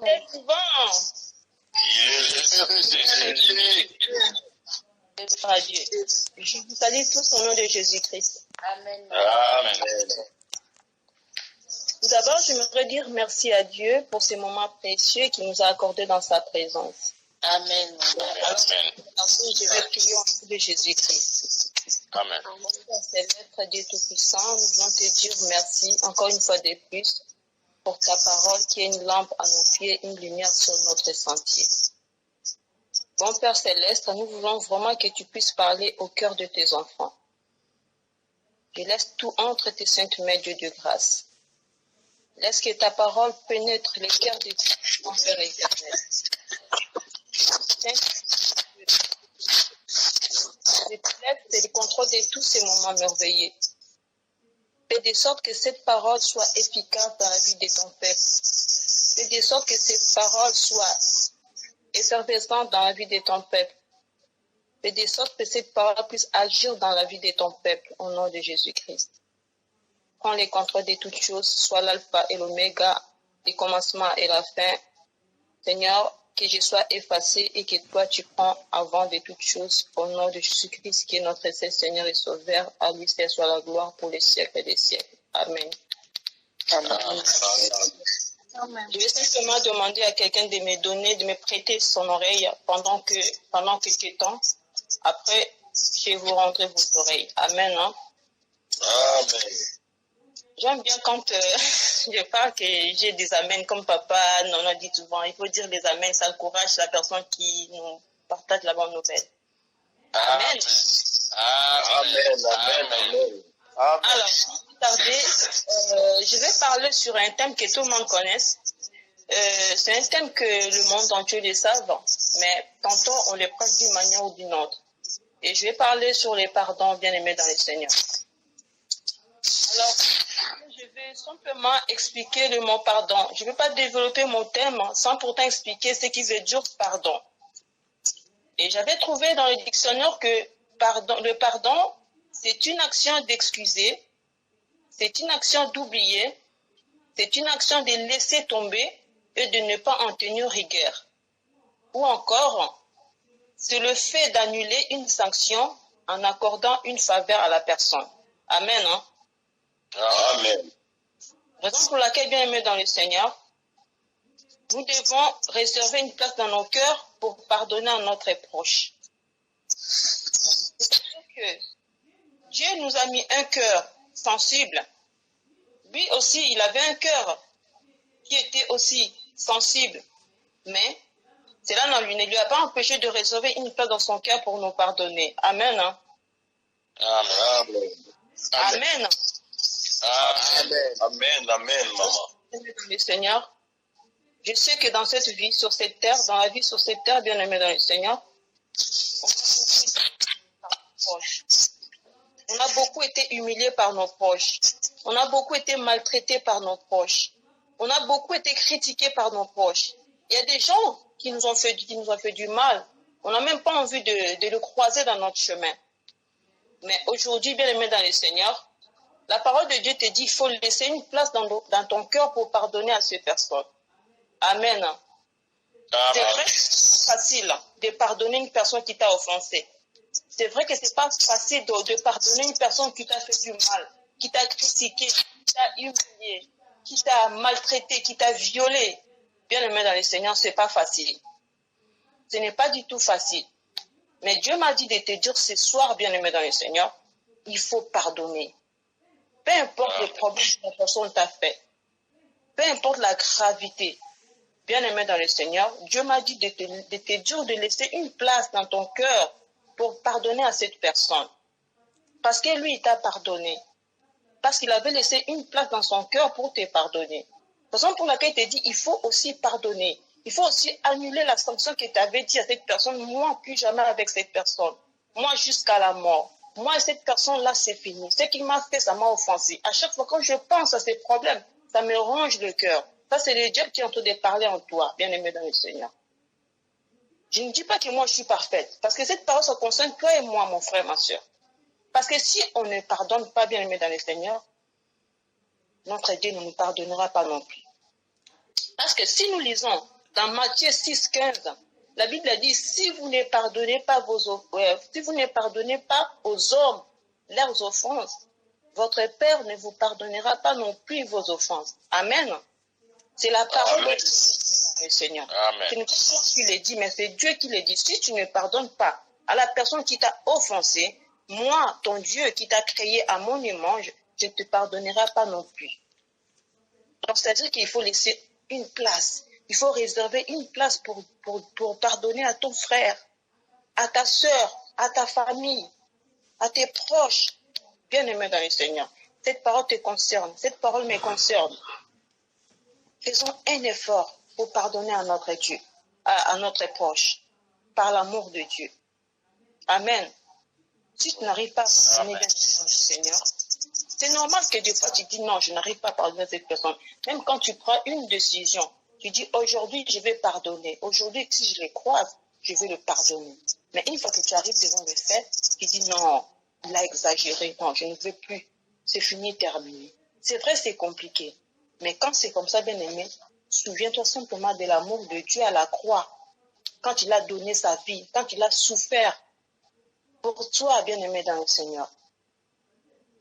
C'est souvent. Dieu. Je vous salue tous au nom de Jésus-Christ. Amen. Amen. Tout d'abord, j'aimerais dire merci à Dieu pour ces moments précieux qu'il nous a accordés dans sa présence. Amen. Alors, je vais prier au nom de Jésus-Christ. Amen. Père céleste, Dieu Tout-Puissant, nous voulons te dire merci encore une fois de plus pour ta parole qui est une lampe à nos pieds, une lumière sur notre sentier. Bon Père céleste, nous voulons vraiment que tu puisses parler au cœur de tes enfants. Je laisse tout entre tes saintes mains, Dieu de grâce. Laisse que ta parole pénètre les cœurs de tes enfants, Père éternel. Je te laisse le contrôle de tous ces moments merveilleux. Fais de sorte que cette parole soit efficace dans la vie de ton peuple. Fais de sorte que cette parole soit effervescente dans la vie de ton peuple. Fais de sorte que cette parole puisse agir dans la vie de ton peuple, au nom de Jésus-Christ. Prends les contrôles de toutes choses, soit l'alpha et l'oméga, le commencement et la fin. Seigneur, que je sois effacé et que toi tu prends avant de toutes choses, au nom de Jésus-Christ, qui est notre seul Seigneur et Sauveur. À lui seul soit la gloire pour les siècles des siècles. Amen. Amen. Je vais simplement demander à quelqu'un de me donner, de me prêter son oreille pendant quelques temps. Après, je vous rendrai vos oreilles. Amen. Hein? Amen. J'aime bien quand je parle que j'ai des amens comme papa, non, on dit souvent, il faut dire les amens, ça encourage la personne qui nous partage la bonne nouvelle. Amen. Amen. Amen. Alors, sans plus tarder, je vais parler sur un thème que tout le monde connaisse. C'est un thème que le monde entier le savent, mais tantôt on le prête d'une manière ou d'une autre. Et je vais parler sur les pardons bien-aimés dans le Seigneur. Alors, je vais simplement expliquer le mot pardon. Je ne vais pas développer mon thème sans pourtant expliquer ce qui veut dire pardon. Et j'avais trouvé dans le dictionnaire que le pardon, c'est une action d'excuser, c'est une action d'oublier, c'est une action de laisser tomber et de ne pas en tenir rigueur. Ou encore, c'est le fait d'annuler une sanction en accordant une faveur à la personne. Amen. Hein? Amen. Raison pour laquelle, bien aimés dans le Seigneur, nous devons réserver une place dans nos cœurs pour pardonner à notre proche. C'est-à-dire que Dieu nous a mis un cœur sensible. Lui aussi, il avait un cœur qui était aussi sensible. Mais cela ne lui a pas empêché de réserver une place dans son cœur pour nous pardonner. Amen. Hein? Amen. Amen. Amen. Amen. Amen, maman. Le Seigneur, je sais que dans cette vie, sur cette terre, dans la vie sur cette terre, bien aimé dans le Seigneur, on a beaucoup été humiliés par nos proches. On a beaucoup été maltraités par nos proches. On a beaucoup été critiqués par nos proches. Il y a des gens qui nous ont fait du mal. On n'a même pas envie de le croiser dans notre chemin. Mais aujourd'hui, bien aimé dans le Seigneur, la parole de Dieu te dit qu'il faut laisser une place dans ton cœur pour pardonner à ces personnes. Amen. C'est vrai que c'est facile de pardonner une personne qui t'a offensé. C'est vrai que c'est pas facile de pardonner une personne qui t'a fait du mal, qui t'a critiqué, qui t'a humilié, qui t'a maltraité, qui t'a violé. Bien aimé dans le Seigneur, c'est pas facile. Ce n'est pas du tout facile. Mais Dieu m'a dit de te dire ce soir, bien aimé dans le Seigneur, il faut pardonner. Peu importe le problème que la personne t'a fait, peu importe la gravité, bien aimé dans le Seigneur, Dieu m'a dit de te dire de laisser une place dans ton cœur pour pardonner à cette personne. Parce que lui, il t'a pardonné. Parce qu'il avait laissé une place dans son cœur pour te pardonner. Raison pour laquelle il te dit, il faut aussi pardonner. Il faut aussi annuler la sanction que tu avais dit à cette personne. Moi, plus jamais avec cette personne. Moi, jusqu'à la mort. Moi, cette personne-là, c'est fini. Ce qu'il m'a fait, ça m'a offensé. À chaque fois, quand je pense à ces problèmes, ça me ronge le cœur. Ça, c'est le diable qui est en train de parler en toi, bien-aimé dans le Seigneur. Je ne dis pas que moi, je suis parfaite. Parce que cette parole, ça concerne toi et moi, mon frère, ma soeur. Parce que si on ne pardonne pas, bien-aimé dans le Seigneur, notre Dieu ne nous pardonnera pas non plus. Parce que si nous lisons dans Matthieu 6, 15, la Bible a dit, si vous ne pardonnez pas aux hommes leurs offenses, votre Père ne vous pardonnera pas non plus vos offenses. Amen. C'est la parole du Seigneur. Ce n'est pas toi qui le dis, mais c'est Dieu qui le dit. Si tu ne pardonnes pas à la personne qui t'a offensé, moi, ton Dieu qui t'a créé à mon image, je ne te pardonnerai pas non plus. Donc, c'est-à-dire qu'il faut laisser une place. Il faut réserver une place pour pardonner à ton frère, à ta soeur, à ta famille, à tes proches. Bien-aimés dans le Seigneur, cette parole te concerne, cette parole me concerne. Faisons un effort pour pardonner à notre Dieu, à notre proche, par l'amour de Dieu. Amen. Si tu n'arrives pas à pardonner dans le Seigneur, c'est normal que des fois tu dis non, je n'arrive pas à pardonner à cette personne. Même quand tu prends une décision, tu dis aujourd'hui je vais pardonner. Aujourd'hui, si je le croise, je vais le pardonner. Mais une fois que tu arrives devant le fait, tu dis non, il a exagéré, non, je ne veux plus. C'est fini, terminé. C'est vrai, c'est compliqué. Mais quand c'est comme ça, bien-aimé, souviens-toi simplement de l'amour de Dieu à la croix. Quand il a donné sa vie, quand il a souffert pour toi, bien-aimé dans le Seigneur.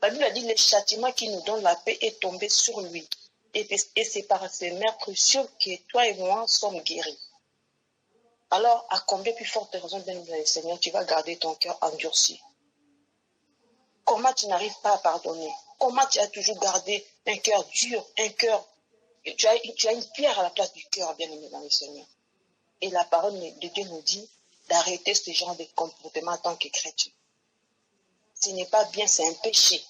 La Bible a dit, le châtiment qui nous donne la paix est tombé sur lui. Et c'est par ces mères précieuses que toi et moi sommes guéris. Alors, à combien plus forte raison, bien-aimé dans le Seigneur, tu vas garder ton cœur endurci? Comment tu n'arrives pas à pardonner? Comment tu as toujours gardé un cœur dur, un cœur... Tu as une pierre à la place du cœur, bien-aimé dans le Seigneur. Et la parole de Dieu nous dit d'arrêter ce genre de comportement en tant que chrétien. Ce n'est pas bien, c'est un péché.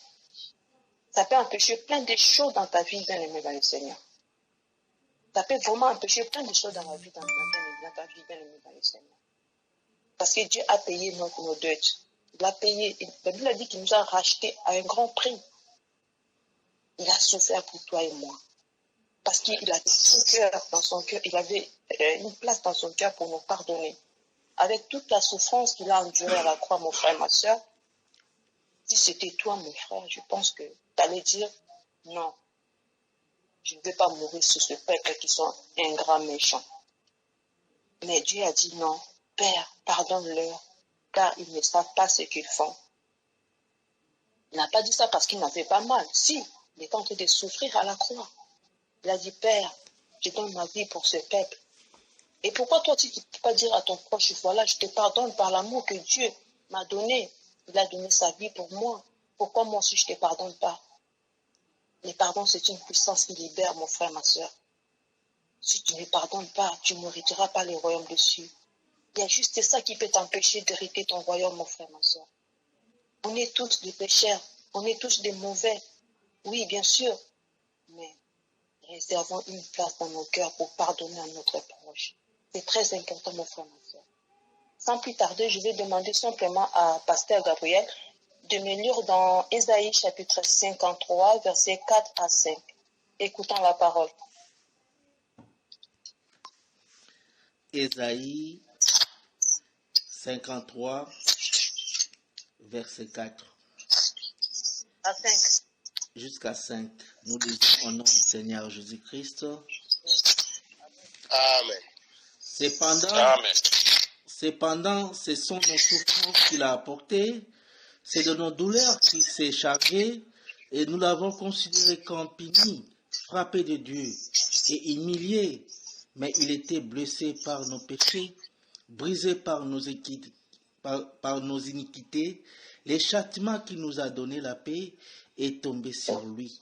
Ça peut empêcher plein de choses dans ta vie, bien-aimé dans le Seigneur. Ça peut vraiment empêcher plein de choses dans la vie, dans ta vie, bien-aimé dans le Seigneur. Parce que Dieu a payé nos dettes. Il a payé. La Bible a dit qu'il nous a rachetés à un grand prix. Il a souffert pour toi et moi. Parce qu'il avait son cœur dans son cœur. Il avait une place dans son cœur pour nous pardonner. Avec toute la souffrance qu'il a endurée à la croix, mon frère, ma soeur, si c'était toi, mon frère, je pense que tu allais dire non. Je ne veux pas mourir sur ce peuple qui sont ingrats, méchants. Mais Dieu a dit non. Père, pardonne-leur, car ils ne savent pas ce qu'ils font. Il n'a pas dit ça parce qu'il n'avait pas mal. Si, il était en train de souffrir à la croix. Il a dit, Père, je donne ma vie pour ce peuple. Et pourquoi toi, tu ne peux pas dire à ton proche, voilà, je te pardonne par l'amour que Dieu m'a donné. Il a donné sa vie pour moi. Pourquoi moi aussi, je ne te pardonne pas? Le pardon, c'est une puissance qui libère, mon frère, ma soeur. Si tu ne pardonnes pas, tu ne mériteras pas le royaume des cieux. Il y a juste ça qui peut t'empêcher d'hériter ton royaume, mon frère, ma soeur. On est tous des pécheurs. On est tous des mauvais. Oui, bien sûr. Mais réservons une place dans nos cœurs pour pardonner à notre proche. C'est très important, mon frère, ma soeur. Sans plus tarder, je vais demander simplement à Pasteur Gabriel de me lire dans Ésaïe chapitre 53, versets 4 à 5. Écoutons la parole. Ésaïe 53, verset 4. À 5. Jusqu'à 5. Nous lisons au nom du Seigneur Jésus-Christ. Amen. Cependant, ce sont nos souffrances qu'il a apportées, c'est de nos douleurs qu'il s'est chargé, et nous l'avons considéré comme puni, frappé de Dieu et humilié, mais il était blessé par nos péchés, brisé par nos iniquités. Le châtiment qui nous a donné la paix est tombé sur lui,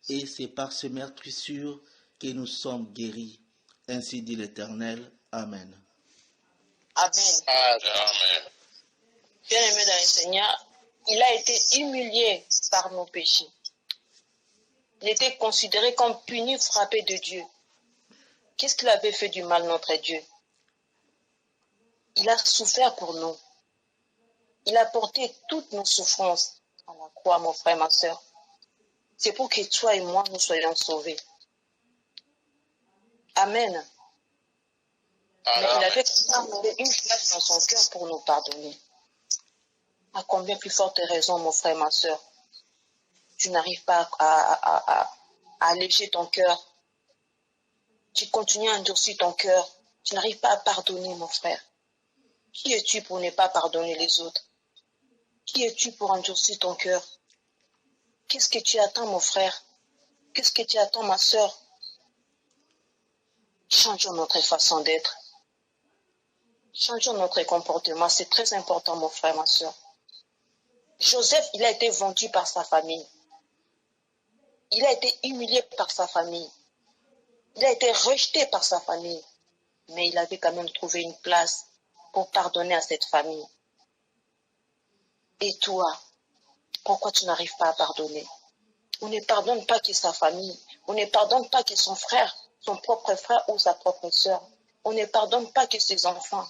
et c'est par ce meurtrissure que nous sommes guéris. Ainsi dit l'Éternel. Amen. Amen. Amen. Bien-aimé dans le Seigneur, il a été humilié par nos péchés. Il était considéré comme puni, frappé de Dieu. Qu'est-ce qu'il avait fait du mal, notre Dieu? Il a souffert pour nous. Il a porté toutes nos souffrances à la croix, mon frère, ma soeur. C'est pour que toi et moi, nous soyons sauvés. Amen. Mais il avait une place dans son cœur pour nous pardonner. À combien plus forte raison, mon frère, ma soeur, tu n'arrives pas à alléger ton cœur, Tu continues à endurcir ton cœur. Tu n'arrives pas à pardonner, mon frère. Qui es-tu pour ne pas pardonner les autres? Qui es-tu pour endurcir ton cœur? Qu'est-ce que tu attends, mon frère? Qu'est-ce que tu attends, ma sœur? Changeons notre façon d'être. Changeons notre comportement. C'est très important, mon frère, ma sœur. Joseph, il a été vendu par sa famille. Il a été humilié par sa famille. Il a été rejeté par sa famille. Mais il avait quand même trouvé une place pour pardonner à cette famille. Et toi, pourquoi tu n'arrives pas à pardonner? On ne pardonne pas que sa famille. On ne pardonne pas que son frère, son propre frère ou sa propre sœur. On ne pardonne pas que ses enfants.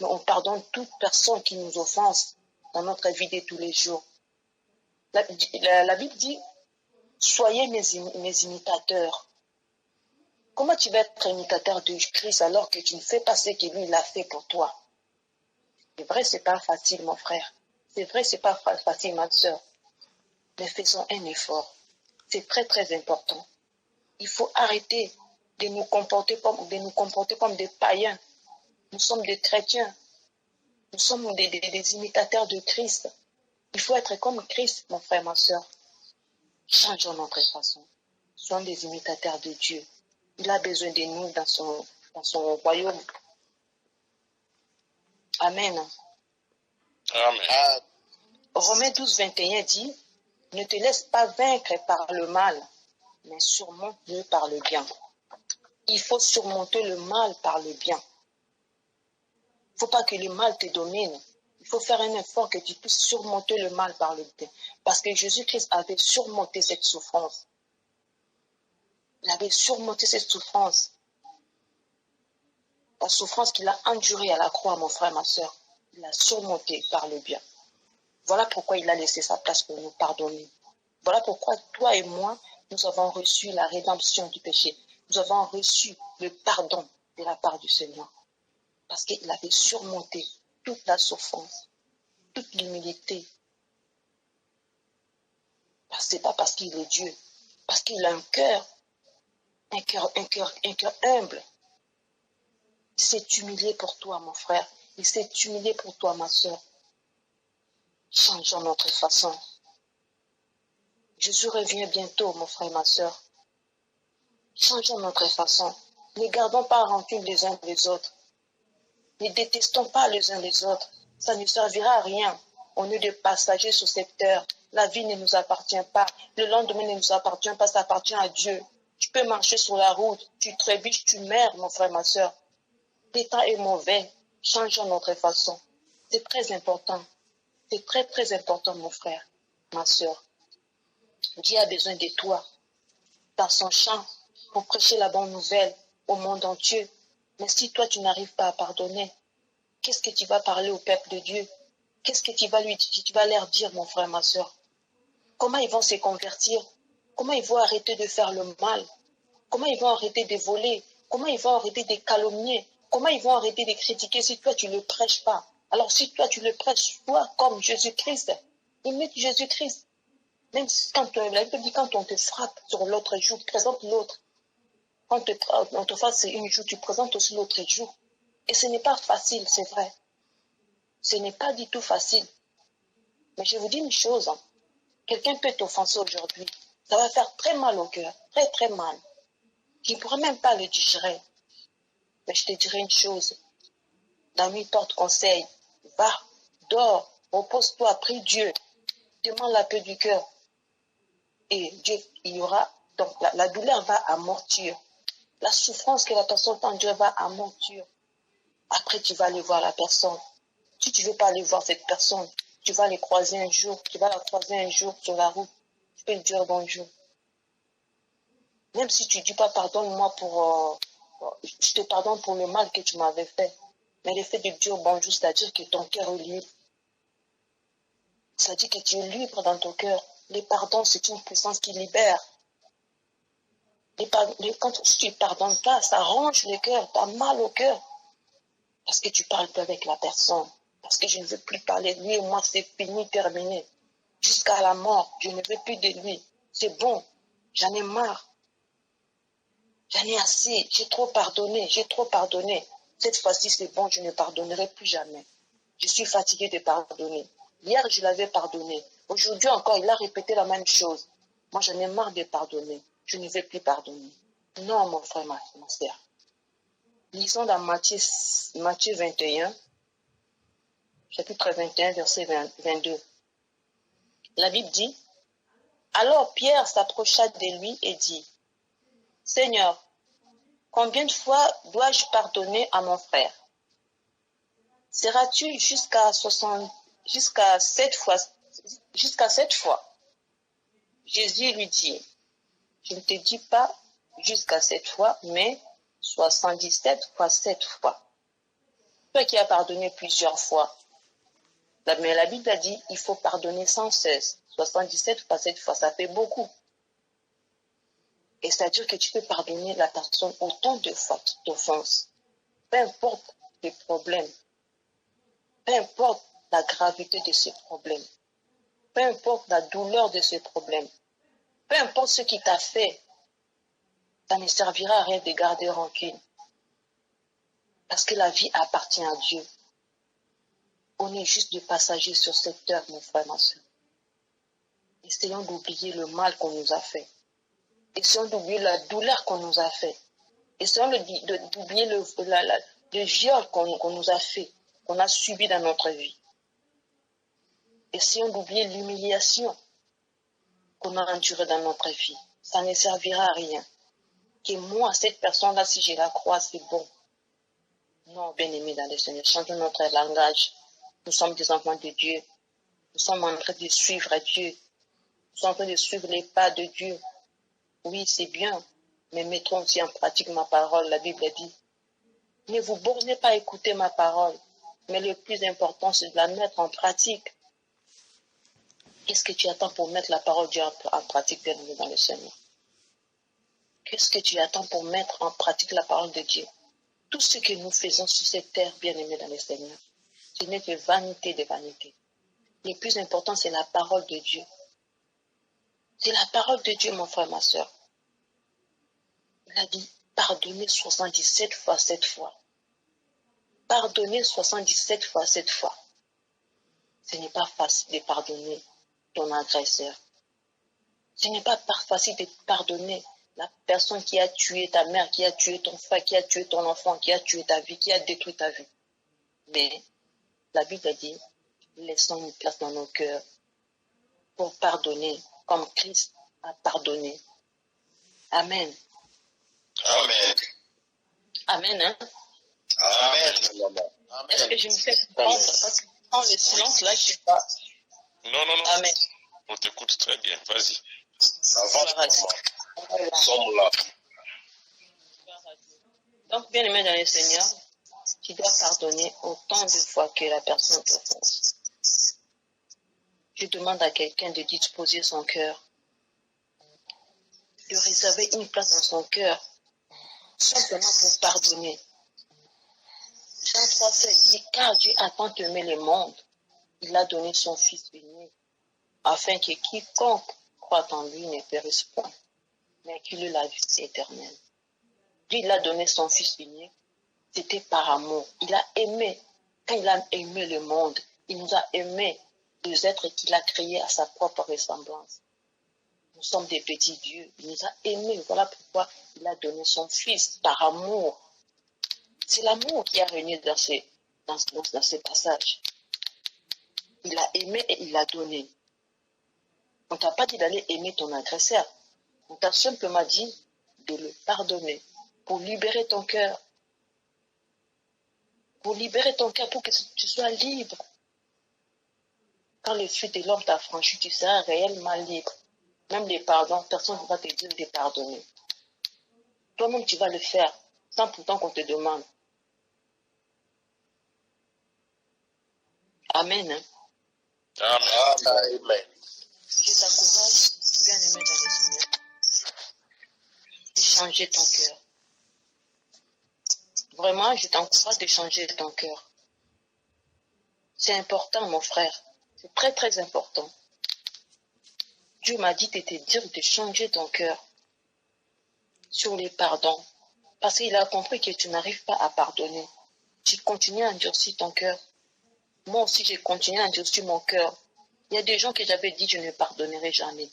Mais on pardonne toute personne qui nous offense dans notre vie de tous les jours. La Bible dit, soyez mes imitateurs. Comment tu vas être imitateur de Christ alors que tu ne fais pas ce que lui il a fait pour toi? C'est vrai, c'est pas facile, mon frère. C'est vrai, c'est pas facile, ma sœur. Mais faisons un effort. C'est très, très important. Il faut arrêter de nous comporter comme des païens. Nous sommes des chrétiens. Nous sommes des imitateurs de Christ. Il faut être comme Christ, mon frère, ma sœur. Changeons notre façon. Soyons des imitateurs de Dieu. Il a besoin de nous dans son royaume. Amen. Amen. Romains 12, 21 dit, ne te laisse pas vaincre par le mal, mais surmonte-le par le bien. Il faut surmonter le mal par le bien. Il ne faut pas que le mal te domine. Il faut faire un effort que tu puisses surmonter le mal par le bien. Parce que Jésus-Christ avait surmonté cette souffrance. Il avait surmonté cette souffrance. La souffrance qu'il a endurée à la croix, mon frère, ma soeur. Il l'a surmontée par le bien. Voilà pourquoi il a laissé sa place pour nous pardonner. Voilà pourquoi toi et moi, nous avons reçu la rédemption du péché. Nous avons reçu le pardon de la part du Seigneur. Parce qu'il avait surmonté toute la souffrance, toute l'humilité. Ce n'est pas parce qu'il est Dieu, parce qu'il a un cœur humble. Il s'est humilié pour toi, mon frère. Il s'est humilié pour toi, ma soeur. Changeons notre façon. Jésus revient bientôt, mon frère, ma soeur. Changeons notre façon. Ne gardons pas rancune les uns des autres. Ne détestons pas les uns les autres. Ça ne servira à rien. On est des passagers sur cette terre. La vie ne nous appartient pas. Le lendemain ne nous appartient pas. Ça appartient à Dieu. Tu peux marcher sur la route. Tu trébuches, tu meurs, mon frère, ma soeur. L'état est mauvais. Changeons notre façon. C'est très important. C'est très, très important, mon frère, ma soeur. Dieu a besoin de toi dans son champ pour prêcher la bonne nouvelle au monde entier. Mais si toi, tu n'arrives pas à pardonner, qu'est-ce que tu vas parler au peuple de Dieu? Qu'est-ce que tu vas leur dire, mon frère, ma soeur? Comment ils vont se convertir? Comment ils vont arrêter de faire le mal? Comment ils vont arrêter de voler? Comment ils vont arrêter de calomnier? Comment ils vont arrêter de critiquer si toi, tu ne le prêches pas? Alors, si toi, tu le prêches, toi, comme Jésus-Christ, imite Jésus-Christ. Même quand la Bible dit, quand on te frappe sur l'autre joue, présente l'autre. Quand on te frappe sur une joue, tu présentes aussi l'autre joue. Et ce n'est pas facile, c'est vrai. Ce n'est pas du tout facile. Mais je vous dis une chose, hein. Quelqu'un peut t'offenser aujourd'hui. Ça va faire très mal au cœur, très très mal. Je ne pourrais même pas le digérer. Mais je te dirai une chose. La nuit porte conseil. Va, dors, repose-toi, prie Dieu. Demande la paix du cœur. Et Dieu, il y aura, donc la douleur va amortir. La souffrance que la personne endure va amortir. Après, tu vas aller voir la personne. Si tu ne veux pas aller voir cette personne, tu vas les croiser un jour, tu vas la croiser un jour sur la route. Tu peux lui dire bonjour. Même si tu ne dis pas pardonne-moi je te pardonne pour le mal que tu m'avais fait. Mais le fait de dire bonjour, c'est-à-dire que ton cœur est libre. C'est-à-dire que tu es libre dans ton cœur. Le pardon, c'est une puissance qui libère. Quand tu ne pardonnes pas, ça ronge le cœur, tu as mal au cœur. Parce que tu parles plus avec la personne. Parce que je ne veux plus parler de lui et moi, c'est fini, terminé. Jusqu'à la mort, je ne veux plus de lui. C'est bon, j'en ai marre. J'en ai assez, j'ai trop pardonné, j'ai trop pardonné. Cette fois-ci, c'est bon, je ne pardonnerai plus jamais. Je suis fatiguée de pardonner. Hier, je l'avais pardonné. Aujourd'hui encore, il a répété la même chose. Moi, j'en ai marre de pardonner. Je ne vais plus pardonner. Non, mon frère, ma sœur. Lisons dans Matthieu 21, chapitre 21, verset 22. La Bible dit, « Alors Pierre s'approcha de lui et dit, « Seigneur, combien de fois dois-je pardonner à mon frère? Seras-tu jusqu'à 7 fois? Jusqu'à 7 fois? » Jésus lui dit, « Je ne te dis pas jusqu'à 7 fois, mais 77 fois 7 fois. » Toi qui as pardonné plusieurs fois. Mais la Bible a dit, il faut pardonner sans cesse. 77 fois 7 fois, ça fait beaucoup. Et c'est-à-dire que tu peux pardonner la personne autant de fois qui t'offense. Peu importe les problèmes. Peu importe la gravité de ce problème. Peu importe la douleur de ce problème. Peu importe ce qui t'a fait. Ça ne servira à rien de garder rancune. Parce que la vie appartient à Dieu. On est juste des passagers sur cette terre, mon frère, ma soeur. Essayons d'oublier le mal qu'on nous a fait. Essayons d'oublier la douleur qu'on nous a fait. Essayons d'oublier le viol qu'on nous a fait, qu'on a subi dans notre vie. Essayons d'oublier l'humiliation qu'on a endurée dans notre vie. Ça ne servira à rien. Que moi, cette personne-là, si je la crois, c'est bon. Non, bien-aimés dans le Seigneur, changeons notre langage. Nous sommes des enfants de Dieu. Nous sommes en train de suivre Dieu. Nous sommes en train de suivre les pas de Dieu. Oui, c'est bien, mais mettons aussi en pratique ma parole. La Bible dit, ne vous bornez pas à écouter ma parole, mais le plus important, c'est de la mettre en pratique. Qu'est-ce que tu attends pour mettre la parole de Dieu en pratique, bien-aimé dans le Seigneur? Qu'est-ce que tu attends pour mettre en pratique la parole de Dieu? Tout ce que nous faisons sur cette terre, bien-aimé dans le Seigneur, ce n'est que vanité de vanité. Le plus important, c'est la parole de Dieu. C'est la parole de Dieu, mon frère, ma soeur. Il a dit, pardonnez 77 fois 7 fois. Pardonnez 77 fois 7 fois. Ce n'est pas facile de pardonner ton agresseur. Ce n'est pas facile de pardonner la personne qui a tué ta mère, qui a tué ton frère, qui a tué ton enfant, qui a tué ta vie, qui a détruit ta vie. Mais la Bible a dit, laissons une place dans nos cœurs pour pardonner comme Christ a pardonné. Amen. Amen. Amen, hein? Amen. Est-ce que je me fais comprendre? Parce que dans le silence, là, je ne sais pas. Non. Amen. On t'écoute très bien. Vas-y. Voilà. Nous sommes là. Donc, bien aimé dans le Seigneur, tu dois pardonner autant de fois que la personne t'offense. Je demande à quelqu'un de disposer son cœur, de réserver une place dans son cœur, simplement pour pardonner. Jean 3,7 dit, car Dieu a tant aimé le monde, il a donné son Fils unique, afin que quiconque croit en lui ne périsse point, mais qu'il ait la vie éternelle. Dieu, il a donné son Fils unique, c'était par amour. Il a aimé, quand il a aimé le monde, il nous a aimés, des êtres qu'il a créés à sa propre ressemblance. Nous sommes des petits dieux, il nous a aimés, voilà pourquoi il a donné son Fils par amour. C'est l'amour qui a régné dans ces passages. Il a aimé et il a donné. On ne t'a pas dit d'aller aimer ton agresseur. On t'a simplement dit de le pardonner pour libérer ton cœur. Pour libérer ton cœur, pour que tu sois libre. Quand le feu de l'homme t'a franchi, tu seras réellement libre. Même les pardons, personne ne va te dire de pardonner. Toi-même, tu vas le faire, sans pourtant qu'on te demande. Amen. Hein? Amen. Je t'encourage, bien-aimé dans le Seigneur, de changer ton cœur. Vraiment, je t'encourage de changer ton cœur. C'est important, mon frère. C'est très, très important. Dieu m'a dit de te dire de changer ton cœur. sur les pardons. Parce qu'il a compris que tu n'arrives pas à pardonner. Tu continues à endurcir ton cœur. Moi aussi, j'ai continué à endurcir mon cœur. Il y a des gens que j'avais dit que je ne pardonnerai jamais.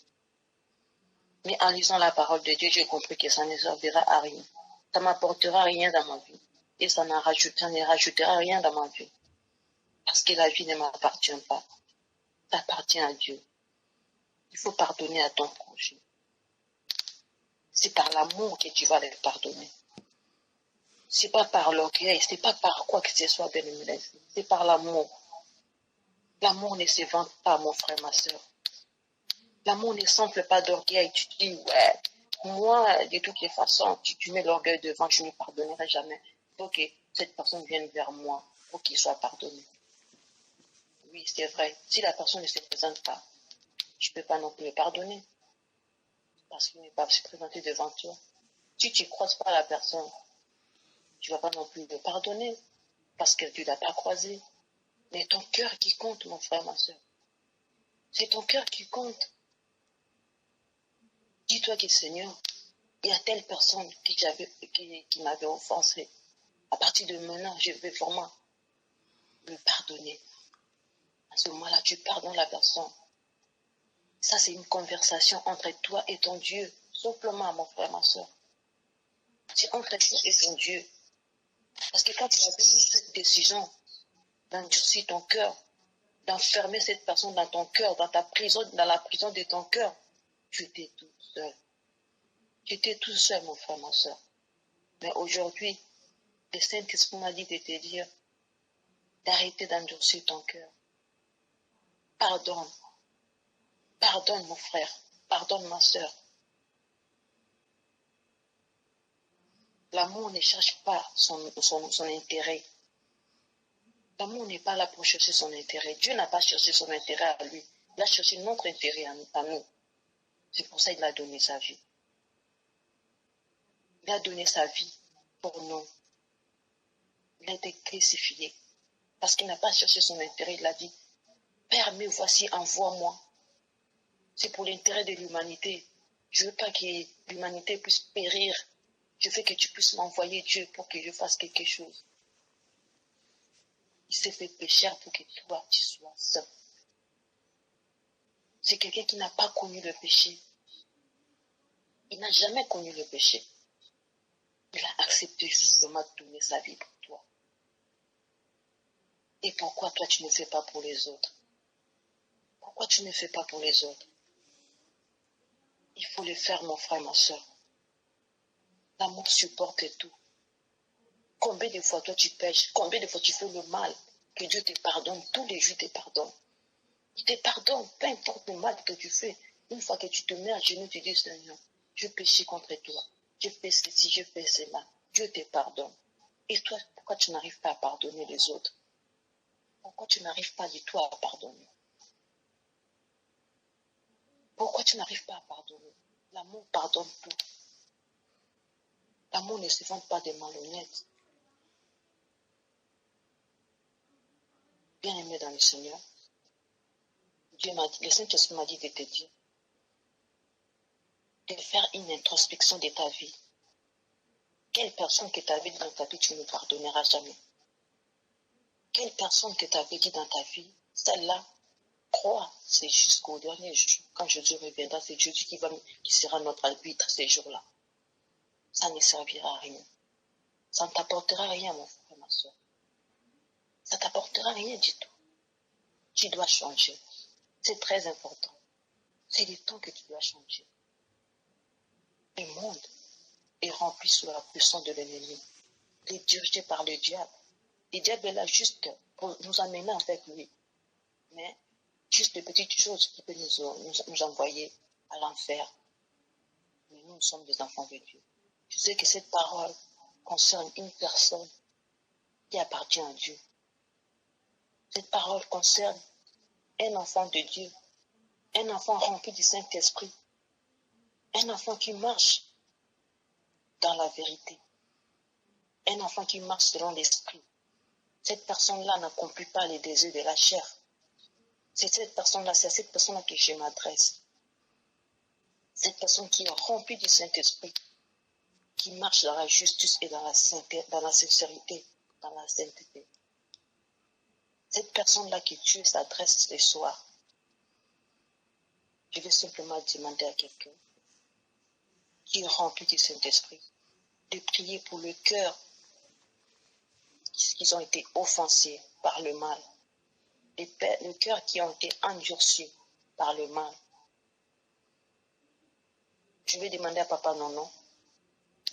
Mais en lisant la parole de Dieu, j'ai compris que ça ne servira à rien. Ça ne m'apportera rien dans ma vie. Et ça ne rajoutera rien dans ma vie. Parce que la vie ne m'appartient pas. Ça appartient à Dieu. Il faut pardonner à ton prochain. C'est par l'amour que tu vas le pardonner. C'est pas par l'orgueil, c'est pas par quoi que ce soit, bien-aimé. C'est par l'amour. L'amour ne se vante pas, mon frère, ma soeur. L'amour ne s'enfle pas d'orgueil. Tu te dis, ouais, moi, de toutes les façons, tu mets l'orgueil devant, je ne pardonnerai jamais. Il faut que cette personne vienne vers moi pour qu'il soit pardonné. Oui, c'est vrai. Si la personne ne se présente pas, je ne peux pas non plus le pardonner. Parce qu'il n'est pas se présenter devant toi. Si tu ne croises pas la personne, tu ne vas pas non plus le pardonner. Parce que tu ne l'as pas croisé. Mais ton cœur qui compte, mon frère, ma soeur. C'est ton cœur qui compte. Dis-toi que Seigneur, il y a telle personne qui m'avait offensé. À partir de maintenant, je vais vraiment le pardonner. À ce moment-là, tu pardonnes la personne. Ça, c'est une conversation entre toi et ton Dieu. Simplement, mon frère, ma soeur. C'est entre toi et ton Dieu. Parce que quand tu as pris cette décision d'endurcir ton cœur, d'enfermer cette personne dans ton cœur, dans ta prison, dans la prison de ton cœur, tu étais tout seul. Tu étais tout seul, mon frère, ma soeur. Mais aujourd'hui, le Saint-Esprit m'a dit de te dire d'arrêter d'endurcir ton cœur. Pardonne. Pardonne, mon frère. Pardonne, ma soeur. L'amour ne cherche pas son intérêt. L'amour n'est pas là pour chercher son intérêt. Dieu n'a pas cherché son intérêt à lui. Il a cherché notre intérêt à nous. C'est pour ça qu'il a donné sa vie. Il a donné sa vie pour nous. Il a été crucifié. Parce qu'il n'a pas cherché son intérêt. Il a dit, Père, mais voici, envoie-moi. C'est pour l'intérêt de l'humanité. Je ne veux pas que l'humanité puisse périr. Je veux que tu puisses m'envoyer, Dieu, pour que je fasse quelque chose. Il s'est fait pécheur pour que toi, tu sois saint. C'est quelqu'un qui n'a pas connu le péché. Il n'a jamais connu le péché. Il a accepté justement de donner sa vie pour toi. Et pourquoi toi, tu ne fais pas pour les autres? Pourquoi tu ne fais pas pour les autres? Il faut le faire, mon frère, ma soeur. L'amour supporte tout. Combien de fois toi tu pêches? Combien de fois tu fais le mal? Que Dieu te pardonne. Tous les jours, il te pardonne. Il te pardonne, peu importe le mal que tu fais. Une fois que tu te mets à genoux, tu dis, Seigneur, je péché contre toi. Je fais ceci, je fais cela. Dieu te pardonne. Et toi, pourquoi tu n'arrives pas à pardonner les autres? Pourquoi tu n'arrives pas du tout à pardonner? Pourquoi tu n'arrives pas à pardonner? L'amour pardonne tout. L'amour ne se vante pas des malhonnêtes. Bien-aimé dans le Seigneur, Dieu m'a dit, le Saint-Esprit m'a dit de te dire, de faire une introspection de ta vie. Quelle personne que tu avais dit dans ta vie, tu ne pardonneras jamais? Quelle personne que tu avais dit dans ta vie, celle-là, crois, c'est jusqu'au dernier jour. Quand Jésus reviendra, c'est Jésus qui sera notre arbitre ces jours-là. Ça ne servira à rien. Ça ne t'apportera rien, mon frère, ma soeur. Ça ne t'apportera rien du tout. Tu dois changer. C'est très important. C'est le temps que tu dois changer. Le monde est rempli sous la puissance de l'ennemi. Il est dirigé par le diable. Le diable est là juste pour nous amener avec lui. Mais juste des petites choses qui peuvent nous envoyer à l'enfer. Mais nous sommes des enfants de Dieu. Je sais que cette parole concerne une personne qui appartient à Dieu. Cette parole concerne un enfant de Dieu, un enfant rempli du Saint-Esprit, un enfant qui marche dans la vérité, un enfant qui marche selon l'Esprit. Cette personne-là n'accomplit pas les désirs de la chair. C'est à cette personne-là que je m'adresse. Cette personne qui est remplie du Saint-Esprit, qui marche dans la justice et dans la sincérité, dans la sainteté. Cette personne-là que Dieu s'adresse ce soir, je vais simplement demander à quelqu'un qui est rempli du Saint-Esprit de prier pour le cœur qui ont été offensés par le mal, le cœur qui ont été endurcis par le mal. Je vais demander à Papa Nono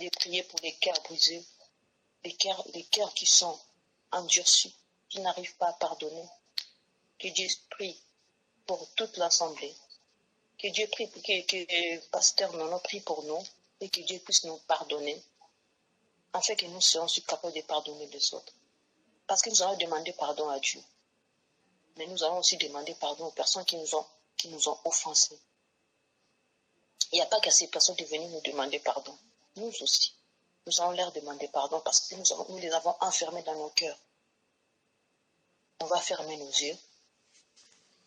de prier pour les cœurs brisés, les cœurs qui sont endurcis, qui n'arrivent pas à pardonner. Que Dieu prie pour toute l'assemblée. Que Dieu prie pour que Pasteur Nono prie pour nous et que Dieu puisse nous pardonner, afin que nous soyons capables de pardonner les autres. Parce que nous allons demander pardon à Dieu. Mais nous allons aussi demander pardon aux personnes qui nous ont offensés. Il n'y a pas qu'à ces personnes de venir nous demander pardon. Nous aussi, nous allons leur demander pardon parce que nous les avons enfermés dans nos cœurs. On va fermer nos yeux.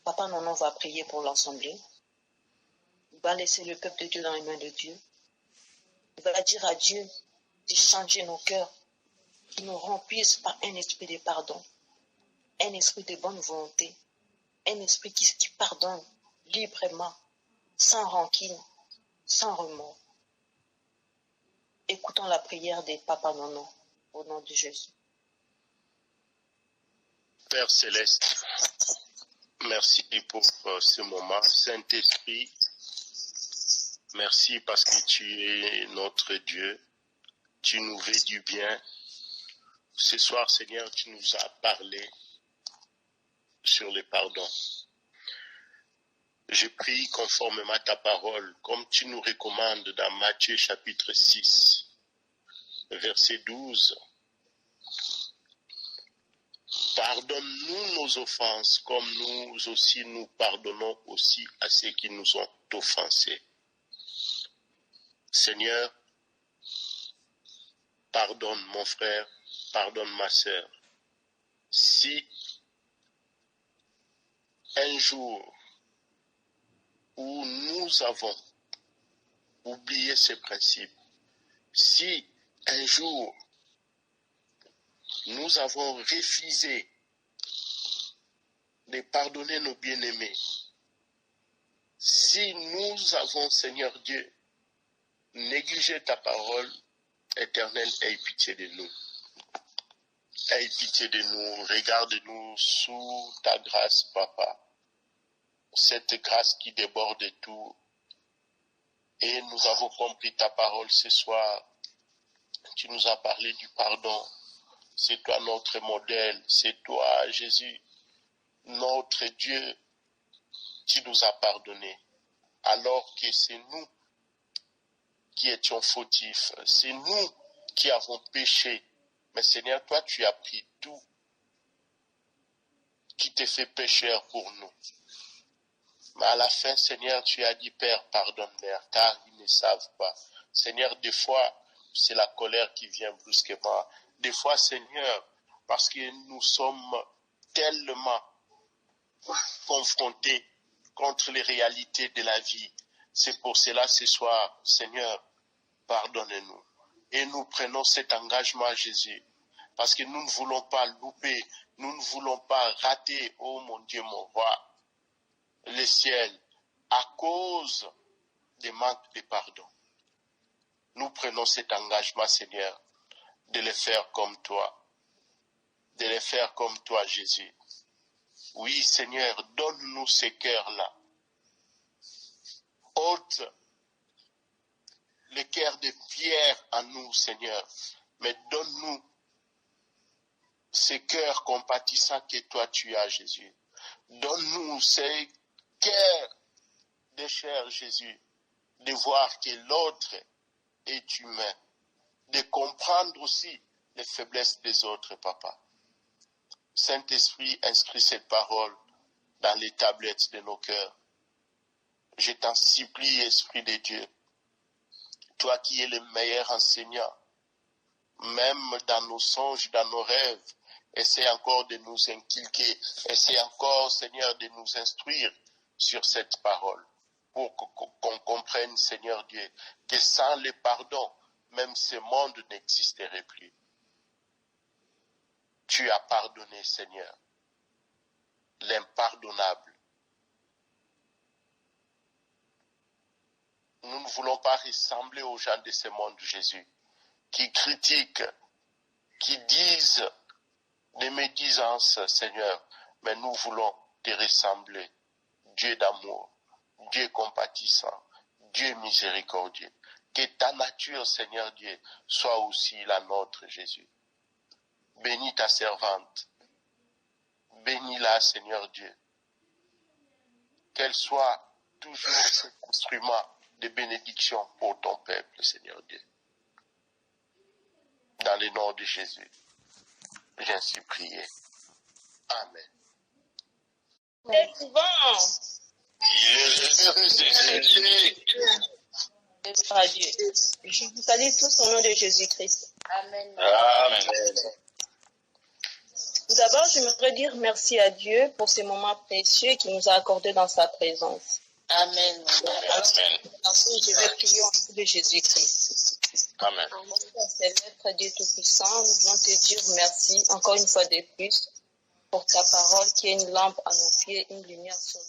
Papa Nono va prier pour l'assemblée. Il va laisser le peuple de Dieu dans les mains de Dieu. Il va dire à Dieu de changer nos cœurs, qui nous remplisse par un esprit de pardon, un esprit de bonne volonté, un esprit qui pardonne librement, sans rancune, sans remords. Écoutons la prière des Papa Nono au nom de Jésus. Père Céleste, merci pour ce moment. Saint-Esprit, merci parce que tu es notre Dieu. Tu nous veux du bien. Ce soir, Seigneur, tu nous as parlé sur le pardon. Je prie conformément à ta parole, comme tu nous recommandes dans Matthieu chapitre 6, verset 12. Pardonne-nous nos offenses, comme nous aussi nous pardonnons aussi à ceux qui nous ont offensés. Seigneur, pardonne mon frère, pardonne ma sœur. Si un jour où nous avons oublié ces principes, si un jour nous avons refusé de pardonner nos bien-aimés, si nous avons, Seigneur Dieu, négligé ta parole éternelle, aie pitié de nous. Aie pitié de nous, regarde-nous sous ta grâce, Papa. Cette grâce qui déborde tout. Et nous avons compris ta parole ce soir. Tu nous as parlé du pardon. C'est toi notre modèle. C'est toi, Jésus, notre Dieu. Tu nous as pardonné. Alors que c'est nous qui étions fautifs. C'est nous qui avons péché. Mais Seigneur, toi, tu as pris tout qui t'est fait pécheur pour nous. Mais à la fin, Seigneur, tu as dit, Père, pardonne-leur, car ils ne savent pas. Seigneur, des fois, c'est la colère qui vient brusquement. Des fois, Seigneur, parce que nous sommes tellement confrontés contre les réalités de la vie. C'est pour cela, ce soir, Seigneur, pardonne-nous. Et nous prenons cet engagement, Jésus, parce que nous ne voulons pas louper, nous ne voulons pas rater, oh mon Dieu, mon roi, le ciel, à cause des manques de pardon. Nous prenons cet engagement, Seigneur, de les faire comme toi, de les faire comme toi, Jésus. Oui, Seigneur, donne-nous ces cœurs-là. Ôte les cœurs de pierre en nous, Seigneur, mais donne-nous ces cœurs compatissants que toi tu as, Jésus. Donne-nous ces cœurs de chair, Jésus, de voir que l'autre est humain, de comprendre aussi les faiblesses des autres, Papa. Saint-Esprit, inscris cette parole dans les tablettes de nos cœurs. Je t'en supplie, Esprit de Dieu, toi qui es le meilleur enseignant, même dans nos songes, dans nos rêves, essaie encore de nous inculquer, essaie encore, Seigneur, de nous instruire sur cette parole, pour qu'on comprenne, Seigneur Dieu, que sans le pardon, même ce monde n'existerait plus. Tu as pardonné, Seigneur, l'impardonnable. Nous ne voulons pas ressembler aux gens de ce monde, Jésus, qui critiquent, qui disent des médisances, Seigneur, mais nous voulons te ressembler. Dieu d'amour, Dieu compatissant, Dieu miséricordieux. Que ta nature, Seigneur Dieu, soit aussi la nôtre, Jésus. Bénis ta servante. Bénis-la, Seigneur Dieu. Qu'elle soit toujours cet instrument de bénédiction pour ton peuple, Seigneur Dieu. Dans le nom de Jésus, j'ai ainsi prié. Amen. C'est bon. À Dieu. Je vous salue tous au nom de Jésus-Christ. Amen. Amen. Tout d'abord, j'aimerais dire merci à Dieu pour ces moments précieux qu'il nous a accordés dans sa présence. Amen. Ensuite, je vais prier au nom de Jésus-Christ. Amen. Célèbre Dieu Tout-Puissant, nous voulons te dire merci encore une fois de plus pour ta parole qui est une lampe à nos pieds, une lumière sur nos